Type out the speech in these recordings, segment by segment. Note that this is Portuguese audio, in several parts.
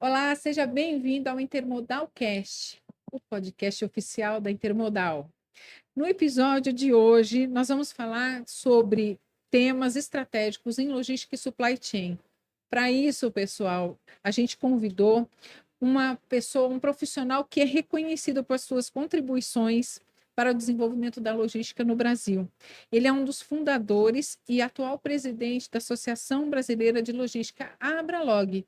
Olá, seja bem-vindo ao Intermodal Cast, o podcast oficial da Intermodal. No episódio de hoje, nós vamos falar sobre temas estratégicos em logística e supply chain. Para isso, pessoal, a gente convidou uma pessoa, um profissional que é reconhecido por suas contribuições para o desenvolvimento da logística no Brasil. Ele é um dos fundadores e atual presidente da Associação Brasileira de Logística, a Abralog,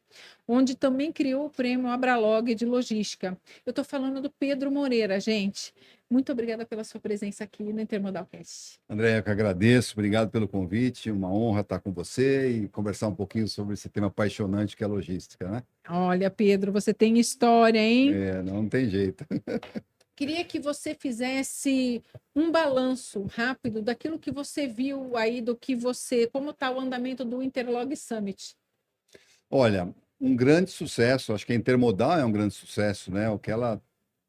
onde também criou o prêmio Abralog de Logística. Eu estou falando do Pedro Moreira, gente. Muito obrigada pela sua presença aqui no Intermodalcast. André, eu que agradeço, obrigado pelo convite, uma honra estar com você e conversar um pouquinho sobre esse tema apaixonante que é a logística, né? Olha, Pedro, você tem história, hein? Não tem jeito. Queria que você fizesse um balanço rápido daquilo que você viu aí, como está o andamento do Interlog Summit. Olha, um grande sucesso, acho que a Intermodal é um grande sucesso, né? O que ela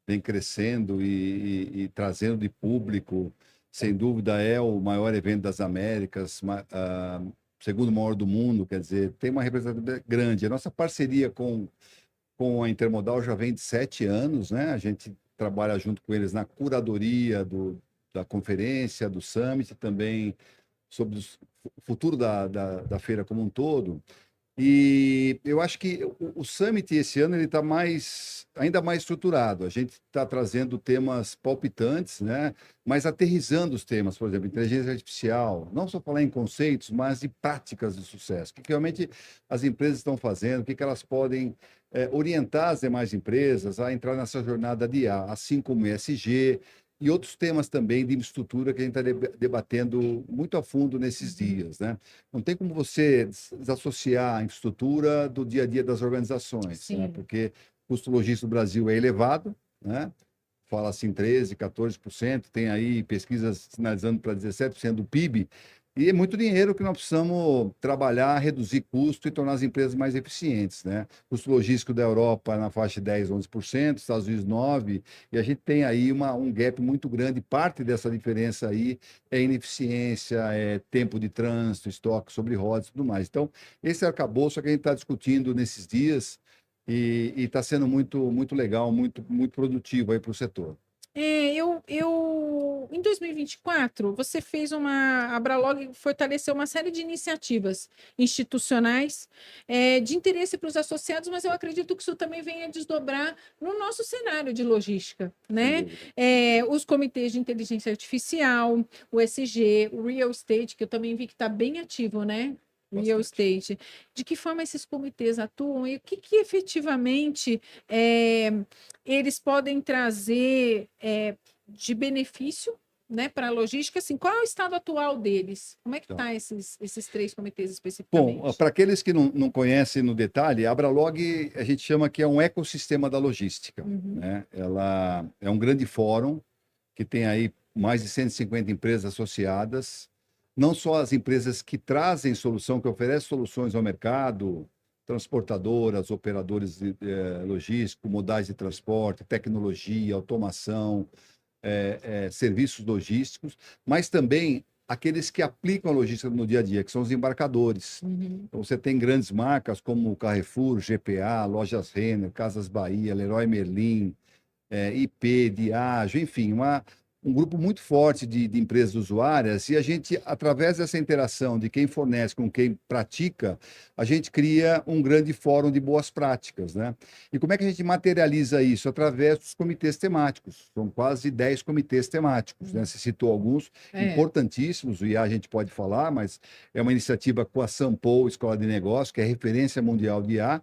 vem crescendo e trazendo de público, sem dúvida é o maior evento das Américas, segundo maior do mundo, quer dizer, tem uma representatividade grande. A nossa parceria com a Intermodal já vem de 7 anos, né? A gente trabalha junto com eles na curadoria da conferência, do Summit, também sobre o futuro da feira como um todo. E eu acho que o Summit esse ano ele está ainda mais estruturado. A gente está trazendo temas palpitantes, né? Mas aterrissando os temas, por exemplo, inteligência artificial, não só falar em conceitos, mas de práticas de sucesso. O que realmente as empresas estão fazendo, o que elas podem orientar as demais empresas a entrar nessa jornada de IA, assim como ESG e outros temas também de infraestrutura que a gente está debatendo muito a fundo nesses dias, né? Não tem como você desassociar a infraestrutura do dia a dia das organizações, né? Sim. Porque o custo logístico do Brasil é elevado, né? Fala assim 13, 14%, tem aí pesquisas sinalizando para 17% do PIB, e é muito dinheiro que nós precisamos trabalhar, reduzir custo e tornar as empresas mais eficientes, né? O custo logístico da Europa é na faixa de 10, 11%, Estados Unidos 9%, e a gente tem aí um gap muito grande. Parte dessa diferença aí é ineficiência, é tempo de trânsito, estoque sobre rodas e tudo mais. Então, esse arcabouço que a gente está discutindo nesses dias e está sendo muito legal, muito produtivo aí para o setor. Em 2024, você fez a Abralog fortaleceu uma série de iniciativas institucionais de interesse para os associados, mas eu acredito que isso também venha desdobrar no nosso cenário de logística, Sem né? dúvida. Os comitês de inteligência artificial, o ESG, o Real Estate, que eu também vi que está bem ativo, né? Real Bastante. Estate. De que forma esses comitês atuam e o que efetivamente é, eles podem trazer de benefício, né, para a logística? Assim, qual é o estado atual deles? Como é que Então, estão esses três comitês bom, especificamente? para aqueles que não conhecem no detalhe, a Abralog a gente chama que é um ecossistema da logística, Uhum. né? Ela é um grande fórum que tem aí mais de 150 empresas associadas, não só as empresas que trazem solução, que oferecem soluções ao mercado, transportadoras, operadores logísticos, modais de transporte, tecnologia, automação, serviços logísticos, mas também aqueles que aplicam a logística no dia a dia, que são os embarcadores. Uhum. Então, você tem grandes marcas como Carrefour, GPA, Lojas Renner, Casas Bahia, Leroy Merlin, IP, Diageo, enfim, um grupo muito forte de empresas usuárias, e a gente, através dessa interação de quem fornece com quem pratica, a gente cria um grande fórum de boas práticas, né? E como é que a gente materializa isso? Através dos comitês temáticos. São quase 10 comitês temáticos, né? Você citou alguns É. importantíssimos, o IA a gente pode falar, mas é uma iniciativa com a Sampo Escola de Negócios, que é referência mundial de IA,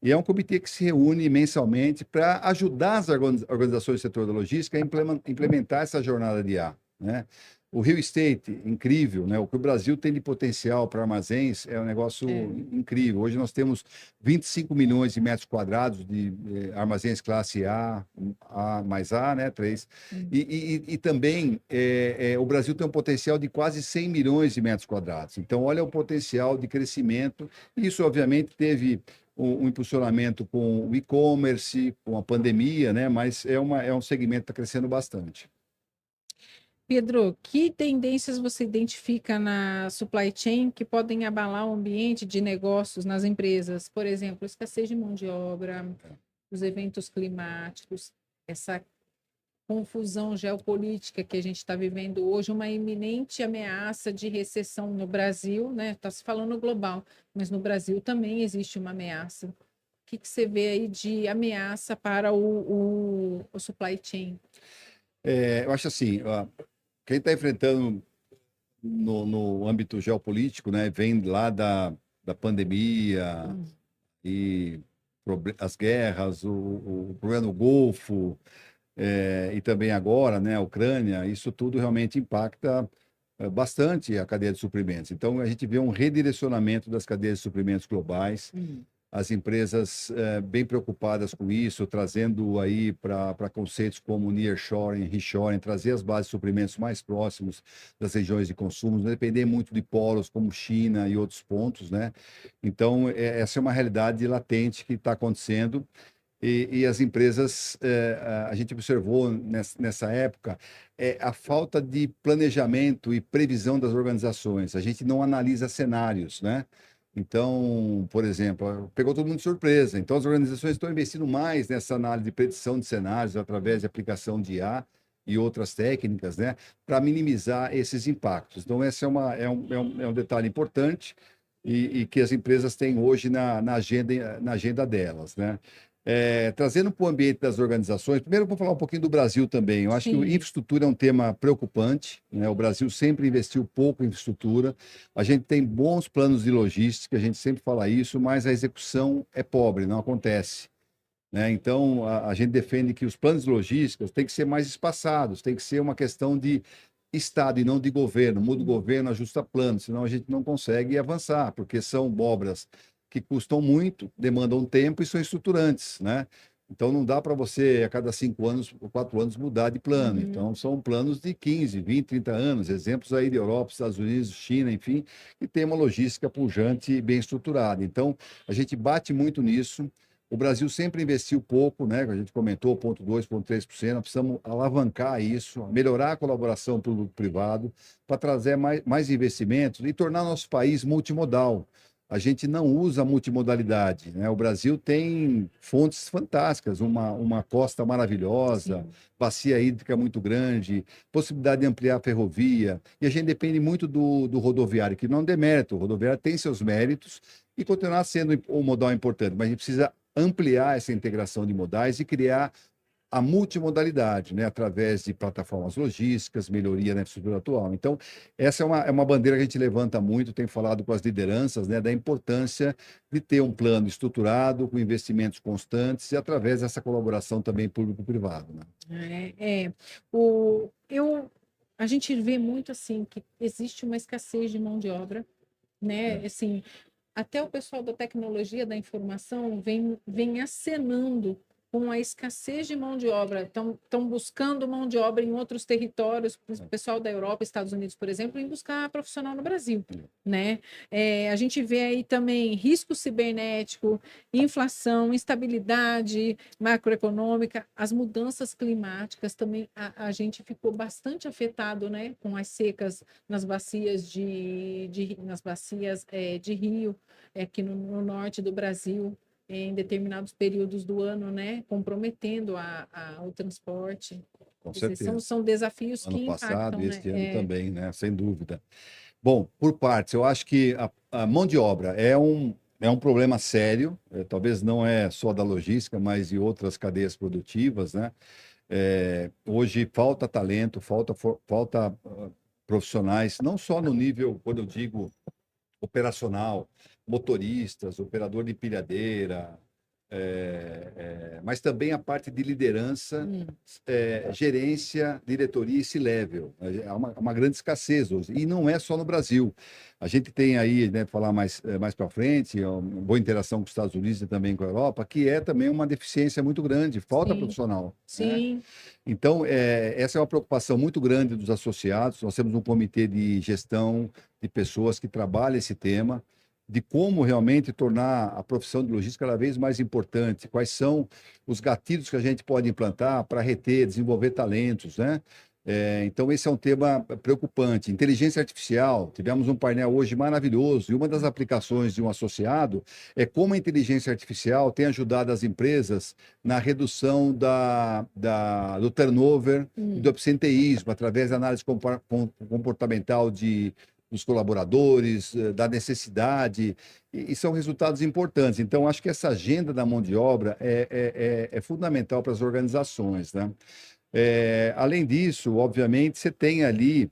e é um comitê que se reúne mensalmente para ajudar as organizações do setor da logística a implementar essa jornada de IA, né? O Real Estate, incrível, né? O que o Brasil tem de potencial para armazéns é um negócio É. incrível. Hoje nós temos 25 milhões de metros quadrados de armazéns classe A mais A, né? 3. Hum. E também o Brasil tem um potencial de quase 100 milhões de metros quadrados. Então, olha o potencial de crescimento. Isso, obviamente, teve um impulsionamento com o e-commerce, com a pandemia, né? Mas é um segmento que está crescendo bastante. Pedro, que tendências você identifica na supply chain que podem abalar o ambiente de negócios nas empresas? Por exemplo, escassez de mão de obra, os eventos climáticos, essa confusão geopolítica que a gente está vivendo hoje, uma iminente ameaça de recessão no Brasil, né? Está se falando global, mas no Brasil também existe uma ameaça. O que você vê aí de ameaça para o supply chain? Eu acho assim, ó, quem está enfrentando no âmbito geopolítico, né, vem lá da pandemia e as guerras, o problema no Golfo, e também agora, né, a Ucrânia, isso tudo realmente impacta bastante a cadeia de suprimentos. Então, a gente vê um redirecionamento das cadeias de suprimentos globais, as empresas bem preocupadas com isso, trazendo aí para conceitos como nearshoring, reshoring, trazer as bases de suprimentos mais próximos das regiões de consumo, não depender muito de polos como China e outros pontos, né? Então, essa é uma realidade latente que está acontecendo. E as empresas, a gente observou nessa época, a falta de planejamento e previsão das organizações. A gente não analisa cenários, né? Então, por exemplo, pegou todo mundo de surpresa. Então, as organizações estão investindo mais nessa análise de predição de cenários através de aplicação de IA e outras técnicas, né? Para minimizar esses impactos. Então, esse é um detalhe importante e que as empresas têm hoje na agenda delas, né? Trazendo para o ambiente das organizações, primeiro eu vou falar um pouquinho do Brasil também. Eu acho que a Sim. infraestrutura é um tema preocupante, né? O Brasil sempre investiu pouco em infraestrutura. A gente tem bons planos de logística, a gente sempre fala isso, mas a execução é pobre, não acontece, né? Então, a gente defende que os planos de logística têm que ser mais espaçados, tem que ser uma questão de Estado e não de governo. Muda o governo, ajusta plano, senão a gente não consegue avançar, porque são obras que custam muito, demandam tempo e são estruturantes, né? Então, não dá para você, a cada 5 anos ou 4 anos, mudar de plano. Então, são planos de 15, 20, 30 anos. Exemplos aí de Europa, Estados Unidos, China, enfim, que tem uma logística pujante e bem estruturada. Então, a gente bate muito nisso. O Brasil sempre investiu pouco, né? A gente comentou, 0,2%, 0,3%. Nós precisamos alavancar isso, melhorar a colaboração público-privado para trazer mais investimentos e tornar nosso país multimodal. A gente não usa multimodalidade, né? O Brasil tem fontes fantásticas, uma costa maravilhosa, Sim. bacia hídrica muito grande, possibilidade de ampliar a ferrovia, e a gente depende muito do rodoviário, que não é um demérito, o rodoviário tem seus méritos e continuar sendo um modal importante, mas a gente precisa ampliar essa integração de modais e criar a multimodalidade, né, através de plataformas logísticas, melhoria na infraestrutura atual. Então, essa é uma bandeira que a gente levanta muito, tem falado com as lideranças, né, da importância de ter um plano estruturado, com investimentos constantes e através dessa colaboração também público-privado, né? A gente vê muito assim que existe uma escassez de mão de obra, né? Assim, até o pessoal da tecnologia da informação vem acenando com a escassez de mão de obra, estão buscando mão de obra em outros territórios, o pessoal da Europa, Estados Unidos, por exemplo, em buscar profissional no Brasil, né? A gente vê aí também risco cibernético, inflação, instabilidade macroeconômica, as mudanças climáticas também, a gente ficou bastante afetado, né, com as secas nas bacias de rio, aqui no norte do Brasil, em determinados períodos do ano, né, comprometendo o transporte. Com Quer dizer, certeza. são desafios Ano que passado impactam, e né? este ano também, né? Sem dúvida. Bom, por partes, eu acho que a mão de obra é um problema sério, talvez não é só da logística, mas de outras cadeias produtivas, né? Hoje falta talento, falta profissionais, não só no nível, quando eu digo operacional, motoristas, operador de empilhadeira, mas também a parte de liderança, gerência, diretoria e C-level. É uma grande escassez hoje. E não é só no Brasil. A gente tem aí, né, falar mais para frente, uma boa interação com os Estados Unidos e também com a Europa, que é também uma deficiência muito grande, falta Sim, profissional, né? sim, Então, essa é uma preocupação muito grande dos associados. Nós temos um comitê de gestão de pessoas que trabalha esse tema, de como realmente tornar a profissão de logística cada vez mais importante, quais são os gatilhos que a gente pode implantar para reter, desenvolver talentos, né? Então, esse é um tema preocupante. Inteligência artificial, tivemos um painel hoje maravilhoso, e uma das aplicações de um associado é como a inteligência artificial tem ajudado as empresas na redução do turnover e do absenteísmo, através da análise comportamental dos colaboradores, da necessidade, e são resultados importantes. Então, acho que essa agenda da mão de obra é fundamental para as organizações, né? Além disso, obviamente, você tem ali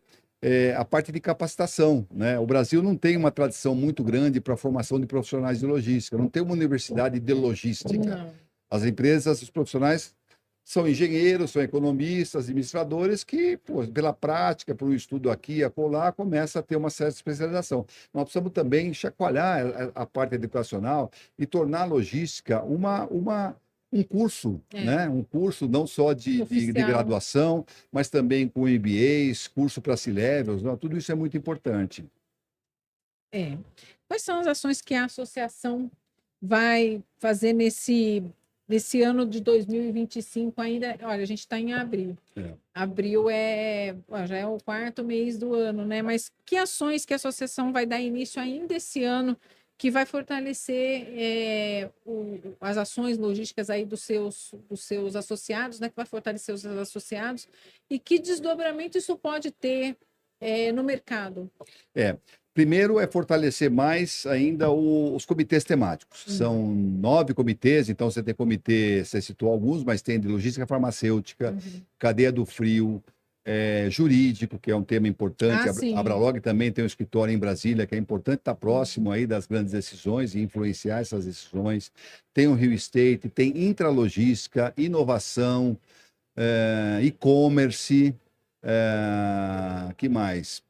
a parte de capacitação, né? O Brasil não tem uma tradição muito grande para a formação de profissionais de logística, não tem uma universidade de logística. Não. As empresas, os profissionais são engenheiros, são economistas, administradores que, pô, pela prática, por um estudo aqui e acolá, começa a ter uma certa especialização. Nós precisamos também chacoalhar a parte educacional e tornar a logística um curso, né? Um curso não só de graduação, mas também com MBAs, curso para C-Levels, né? Tudo isso é muito importante. Quais são as ações que a associação vai fazer nesse ano de 2025 ainda? Olha, a gente está em abril. Abril já é o 4º mês do ano, né? Mas que ações que a associação vai dar início ainda esse ano que vai fortalecer as ações logísticas aí dos seus associados, né? Que vai fortalecer os seus associados, e que desdobramento isso pode ter no mercado? Primeiro é fortalecer mais ainda os comitês temáticos. São 9 comitês, então você tem comitê, você citou alguns, mas tem de logística farmacêutica, cadeia do frio, jurídico, que é um tema importante. A Abralog também tem um escritório em Brasília, que é importante estar próximo aí das grandes decisões e influenciar essas decisões. Tem o Real Estate, tem intralogística, inovação, e-commerce, que mais?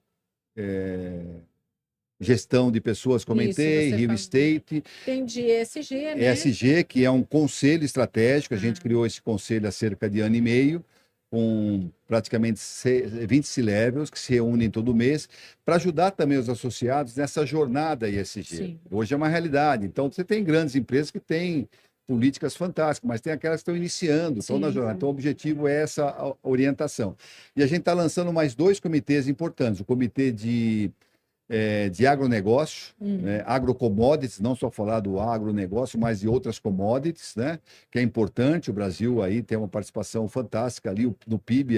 Gestão de pessoas, comentei, Real Estate. Tem de ESG, né? ESG, que é um conselho estratégico, a gente criou esse conselho há cerca de ano e meio, com praticamente 20 C-Levels que se reúnem todo mês, para ajudar também os associados nessa jornada ESG. Sim. Hoje é uma realidade. Então, você tem grandes empresas que têm políticas fantásticas, mas tem aquelas que estão iniciando, estão na jornada. Então, o objetivo é essa orientação. E a gente está lançando mais 2 comitês importantes. O comitê de agronegócio, né? Agrocommodities, não só falar do agronegócio, mas de outras commodities, né? Que é importante. O Brasil aí tem uma participação fantástica ali no PIB,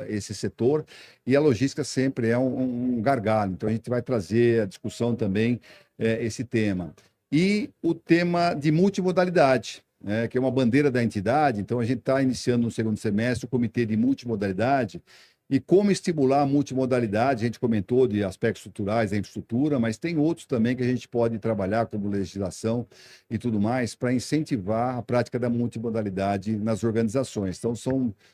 esse setor, e a logística sempre é um gargalo. Então, a gente vai trazer a discussão também esse tema. E o tema de multimodalidade, né? Que é uma bandeira da entidade. Então, a gente está iniciando no segundo semestre o comitê de multimodalidade. E como estimular a multimodalidade, a gente comentou de aspectos estruturais da infraestrutura, mas tem outros também que a gente pode trabalhar, como legislação e tudo mais, para incentivar a prática da multimodalidade nas organizações. Então,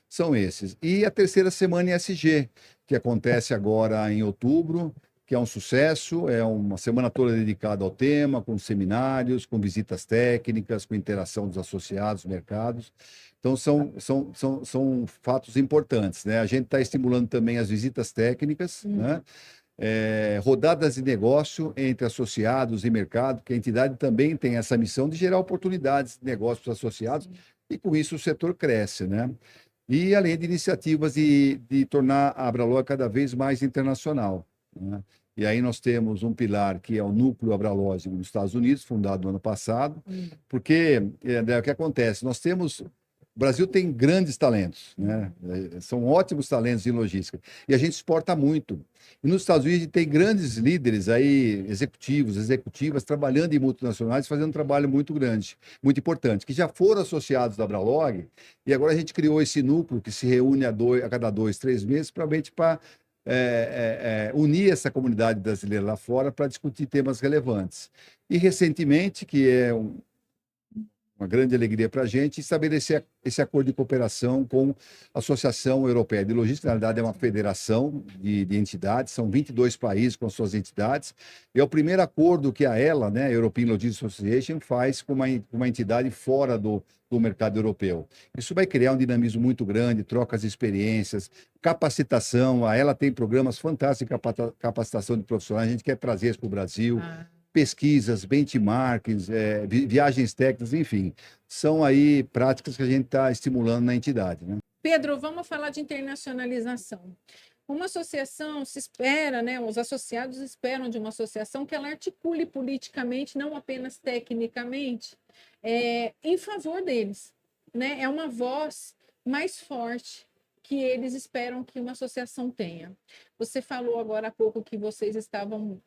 são esses. E a terceira semana ESG, que acontece agora em outubro, que é um sucesso, é uma semana toda dedicada ao tema, com seminários, com visitas técnicas, com interação dos associados, mercados. Então, são fatos importantes, né? A gente está estimulando também as visitas técnicas, né? Rodadas de negócio entre associados e mercado, porque a entidade também tem essa missão de gerar oportunidades de negócios para os associados, e com isso o setor cresce, né? E além de iniciativas de tornar a Abralog cada vez mais internacional, né? E aí nós temos um pilar que é o Núcleo Abralog nos Estados Unidos, fundado no ano passado, porque o que acontece? O Brasil tem grandes talentos, né? São ótimos talentos em logística, e a gente exporta muito. E nos Estados Unidos tem grandes líderes aí, executivos, executivas, trabalhando em multinacionais, fazendo um trabalho muito grande, muito importante, que já foram associados da Abralog, e agora a gente criou esse núcleo que se reúne a cada 2, 3 meses, para unir essa comunidade brasileira lá fora para discutir temas relevantes. E recentemente, que é uma grande alegria para a gente, estabelecer esse acordo de cooperação com a Associação Europeia de Logística. Na verdade, é uma federação de entidades, são 22 países com suas entidades, e é o primeiro acordo que a ELA, né, European Logistics Association, faz com uma entidade fora do mercado europeu. Isso vai criar um dinamismo muito grande, trocas de experiências, capacitação. A ELA tem programas fantásticos de capacitação de profissionais, a gente quer trazer isso para o Brasil. Pesquisas, benchmarks, viagens técnicas, enfim, são aí práticas que a gente está estimulando na entidade, né? Pedro, vamos falar de internacionalização. Uma associação se espera, né? Os associados esperam de uma associação que ela articule politicamente, não apenas tecnicamente, em favor deles, né? É uma voz mais forte que eles esperam que uma associação tenha. Você falou agora há pouco que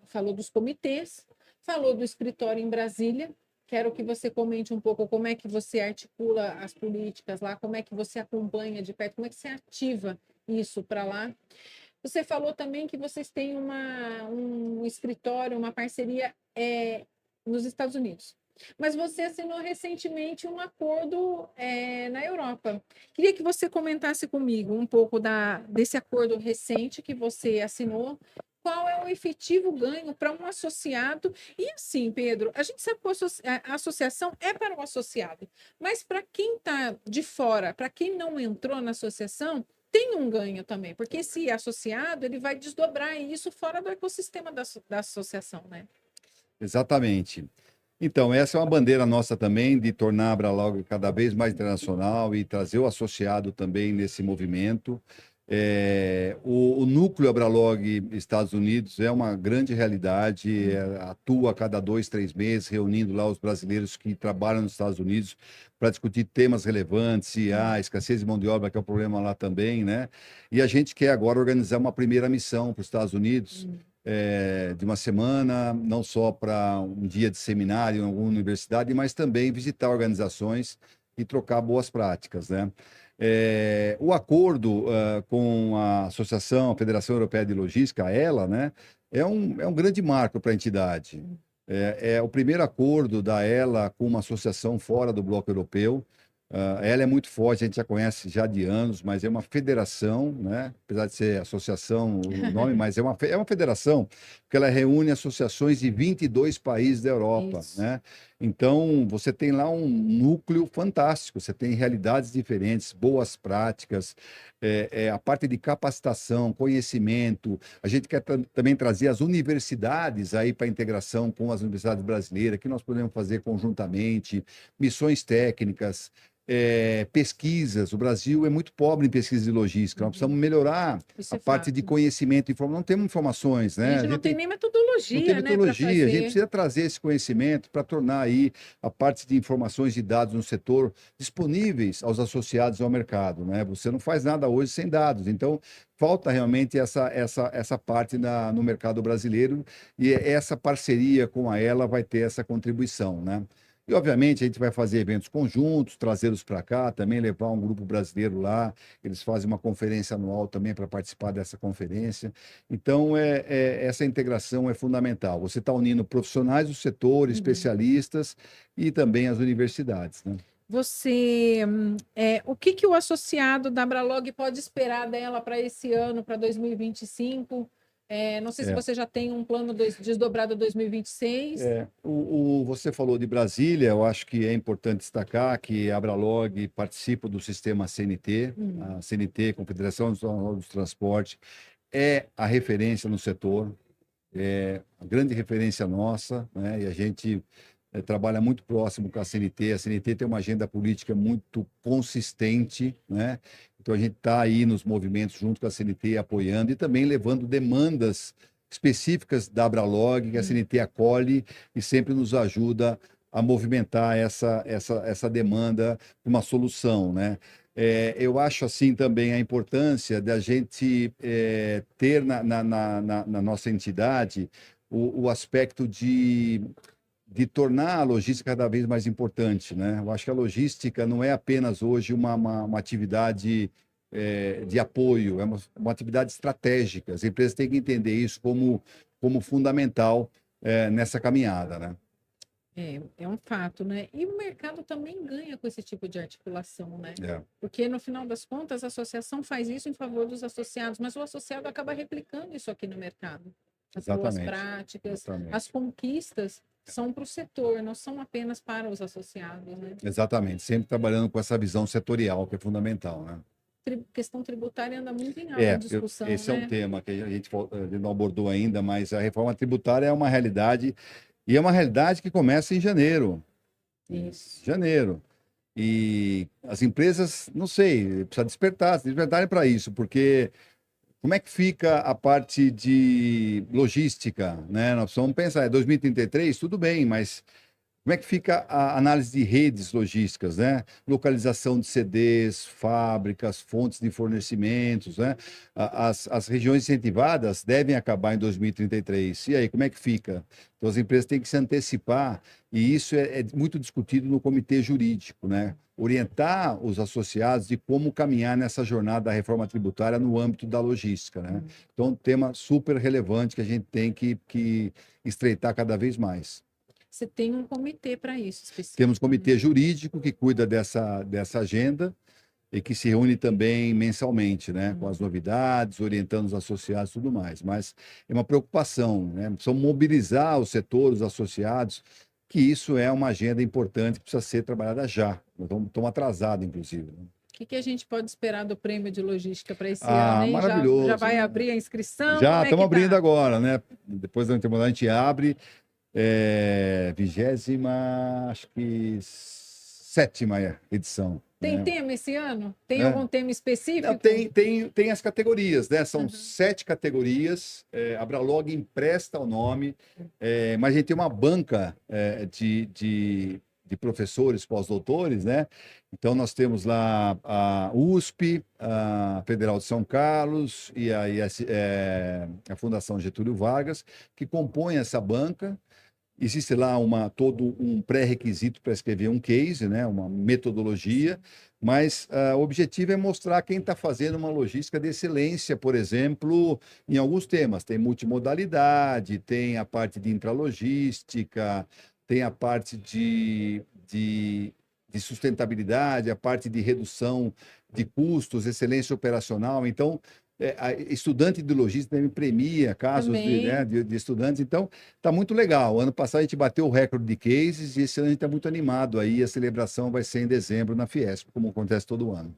falou dos comitês, falou do escritório em Brasília. Quero que você comente um pouco como é que você articula as políticas lá, como é que você acompanha de perto, como é que você ativa isso para lá. Você falou também que vocês têm um escritório, uma parceria nos Estados Unidos. Mas você assinou recentemente um acordo na Europa. Queria que você comentasse comigo um pouco desse acordo recente que você assinou. Qual é o efetivo ganho para um associado? E assim, Pedro, a gente sabe que a associação é para o associado, mas para quem está de fora, para quem não entrou na associação, tem um ganho também, porque esse associado ele vai desdobrar isso fora do ecossistema da associação, né? Exatamente. Então, essa é uma bandeira nossa também, de tornar a Abralog cada vez mais internacional e trazer o associado também nesse movimento. O núcleo Abralog Estados Unidos é uma grande realidade, atua a cada 2, 3 meses, reunindo lá os brasileiros que trabalham nos Estados Unidos para discutir temas relevantes, e a escassez de mão de obra, que é um problema lá também, né? E a gente quer agora organizar uma primeira missão para os Estados Unidos, de uma semana, não só para um dia de seminário em alguma universidade, mas também visitar organizações e trocar boas práticas, né? O acordo com a Associação, a Federação Europeia de Logística, a ELA, né, é um grande marco para a entidade. É o primeiro acordo da ELA com uma associação fora do bloco europeu. Ela é muito forte, a gente já conhece já de anos, mas é uma federação, né? Apesar de ser associação o nome, mas é uma federação, porque ela reúne associações de 22 países da Europa, Isso. né? Então, você tem lá um núcleo fantástico, você tem realidades diferentes, boas práticas, a parte de capacitação, conhecimento. A gente quer também trazer as universidades aí para a integração com as universidades brasileiras, que nós podemos fazer conjuntamente, missões técnicas, pesquisas. O Brasil é muito pobre em pesquisa de logística. Nós precisamos melhorar Isso a é parte de fato. conhecimento e informação. Não temos informações, A né? gente A não tem gente nem não tem metodologia, né, para metodologia. A gente fazer. precisa trazer esse conhecimento para tornar aí a parte de informações e dados no setor disponíveis aos associados ao mercado, né? Você não faz nada hoje sem dados. Então, falta realmente essa parte no mercado brasileiro, e essa parceria com a Ela vai ter essa contribuição, né? E, obviamente, a gente vai fazer eventos conjuntos, trazê-los para cá, também levar um grupo brasileiro lá. Eles fazem uma conferência anual também para participar dessa conferência. Então, essa integração é fundamental. Você está unindo profissionais do setor, especialistas e também as universidades, né? O que o associado da Abralog pode esperar dela para esse ano, para 2025? Não sei se É. você já tem um plano desdobrado 2026. Você falou de Brasília, eu acho que é importante destacar que a Abralog participa do sistema CNT, a CNT, Confederação Nacional dos Transportes, é a referência no setor, é a grande referência nossa, né? E a gente trabalha muito próximo com a CNT. A CNT tem uma agenda política muito consistente, né? Então a gente está aí nos movimentos junto com a CNT, apoiando e também levando demandas específicas da Abralog, que a CNT acolhe e sempre nos ajuda a movimentar essa demanda para uma solução, né? Eu acho assim também a importância da gente ter na nossa entidade o aspecto de tornar a logística cada vez mais importante, né? Eu acho que a logística não é apenas hoje uma atividade de apoio, é uma atividade estratégica. As empresas têm que entender isso como fundamental nessa caminhada, né? É um fato, né? E o mercado também ganha com esse tipo de articulação, né? É, Porque, no final das contas, a associação faz isso em favor dos associados, mas o associado acaba replicando isso aqui no mercado. As boas exatamente, práticas, exatamente, as conquistas são para o setor, não são apenas para os associados, né? exatamente. Sempre trabalhando com essa visão setorial, que é fundamental, né? Questão tributária anda muito em alta discussão, Esse é um né? tema que a gente não abordou ainda, mas a reforma tributária é uma realidade, e é uma realidade que começa em janeiro. Isso. Janeiro. E as empresas, não sei, precisa despertar, se despertarem para isso, porque como é que fica a parte de logística, né? Nós precisamos pensar, é 2033, tudo bem, mas como é que fica a análise de redes logísticas, né? Localização de CDs, fábricas, fontes de fornecimentos, né? As regiões incentivadas devem acabar em 2033. E aí, como é que fica? Então, as empresas têm que se antecipar, e isso é muito discutido no comitê jurídico, né? Orientar os associados de como caminhar nessa jornada da reforma tributária no âmbito da logística, né? Então, um tema super relevante que a gente tem que estreitar cada vez mais. Você tem um comitê para isso Temos específico, comitê né? jurídico que cuida dessa agenda e que se reúne também mensalmente, né, com as novidades, orientando os associados e tudo mais. Mas é uma preocupação, né? Precisamos mobilizar o setor, os associados, que isso é uma agenda importante que precisa ser trabalhada já. Nós estamos atrasados, inclusive, né? O que a gente pode esperar do prêmio de logística para esse ano, Ah, hein? Já maravilhoso, vai né? abrir a inscrição? Já Como é estamos que abrindo tá? agora, né? Depois da intermodal, a gente abre. Vigésima, acho que sétima edição, Tem né? tema esse ano? Tem É. algum tema Não, específico? tem as categorias, né? São Uhum. 7 categorias. A Bralog empresta o nome, mas a gente tem uma banca de professores pós-doutores, né? Então, nós temos lá a USP, a Federal de São Carlos e a Fundação Getúlio Vargas, que compõem essa banca. Existe lá todo um pré-requisito para escrever um case, né, uma metodologia, mas o objetivo é mostrar quem está fazendo uma logística de excelência, por exemplo, em alguns temas. Tem multimodalidade, tem a parte de intralogística, tem a parte de sustentabilidade, a parte de redução de custos, excelência operacional. Então, a estudante de logística também premia casos Também. de estudantes. Então, está muito legal. Ano passado a gente bateu o recorde de cases e esse ano a gente está muito animado aí. A celebração vai ser em dezembro na Fiesp, como acontece todo ano.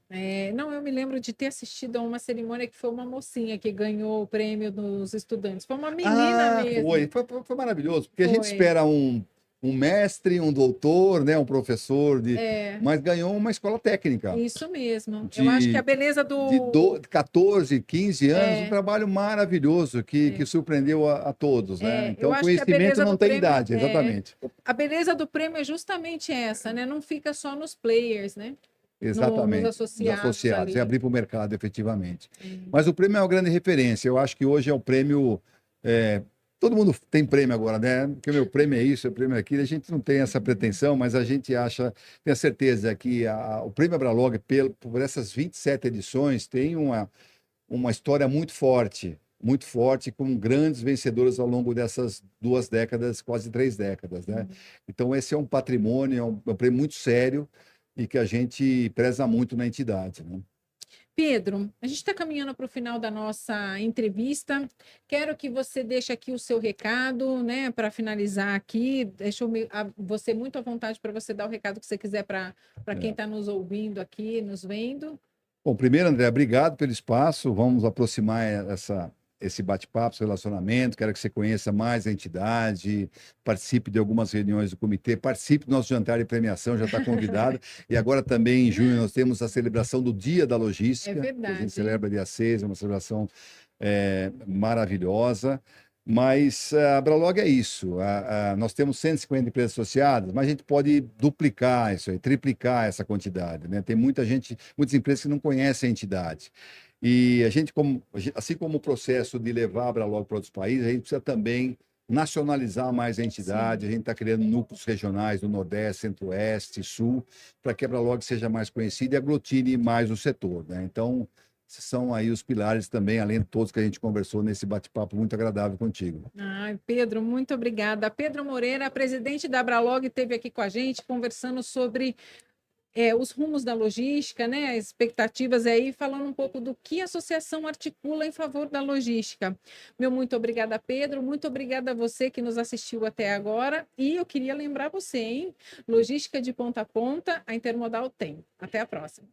Não, eu me lembro de ter assistido a uma cerimônia que foi uma mocinha que ganhou o prêmio dos estudantes. Foi uma menina Ah, foi. mesmo. Foi maravilhoso, porque a gente Foi. espera um mestre, um doutor, né, um professor, É, mas ganhou uma escola técnica isso mesmo. Eu acho que a de, beleza de 14, 15 anos, um é, trabalho maravilhoso que é, surpreendeu a todos, né? eu Então, acho que a conhecimento beleza não do tem prêmio idade, exatamente. a beleza do prêmio é justamente essa, né? Não fica só nos players, né? Nos Exatamente, os associados associados, e ali. abrir para o mercado, efetivamente. Mas o prêmio é uma grande referência. Eu acho que hoje é o prêmio. é, Todo mundo tem prêmio agora, né? Porque o meu prêmio é isso, o prêmio é aquilo. A gente não tem essa pretensão, mas a gente acha, tem a certeza que o prêmio Abralog, por essas 27 edições, tem uma história muito forte, com grandes vencedores ao longo dessas 2 décadas, quase 3 décadas, né? Então, esse é um patrimônio, é um prêmio muito sério e que a gente preza muito na entidade, né? Pedro, a gente está caminhando para o final da nossa entrevista. Quero que você deixe aqui o seu recado, né, para finalizar aqui. Deixo você muito à vontade para você dar o recado que você quiser para quem É. está nos ouvindo aqui, nos vendo. Bom, primeiro, André, obrigado pelo espaço. Vamos aproximar esse bate-papo, esse relacionamento. Quero que você conheça mais a entidade, participe de algumas reuniões do comitê, participe do nosso jantar de premiação, já está convidado. E agora também, em junho, nós temos a celebração do Dia da É Logística, que a gente verdade. celebra dia 6, é uma celebração maravilhosa. Mas a Bralog é isso. Nós temos 150 empresas associadas, mas a gente pode duplicar isso aí, triplicar essa quantidade, né? Tem muita gente, muitas empresas que não conhecem a entidade. E a gente, assim como o processo de levar a Bralog para outros países, a gente precisa também nacionalizar mais a entidade. Sim. A gente está criando núcleos regionais no Nordeste, Centro-Oeste, Sul, para que a Bralog seja mais conhecida e aglutine mais o setor, né? Então, são aí os pilares também, além de todos que a gente conversou nesse bate-papo muito agradável contigo. Ai, Pedro, muito obrigada. Pedro Moreira, presidente da Abralog, esteve aqui com a gente conversando sobre os rumos da logística, né, as expectativas aí, falando um pouco do que a associação articula em favor da logística. Meu muito obrigada, Pedro. Muito obrigada a você que nos assistiu até agora. E eu queria lembrar você, hein? Logística de ponta a ponta, a Intermodal tem. Até a próxima.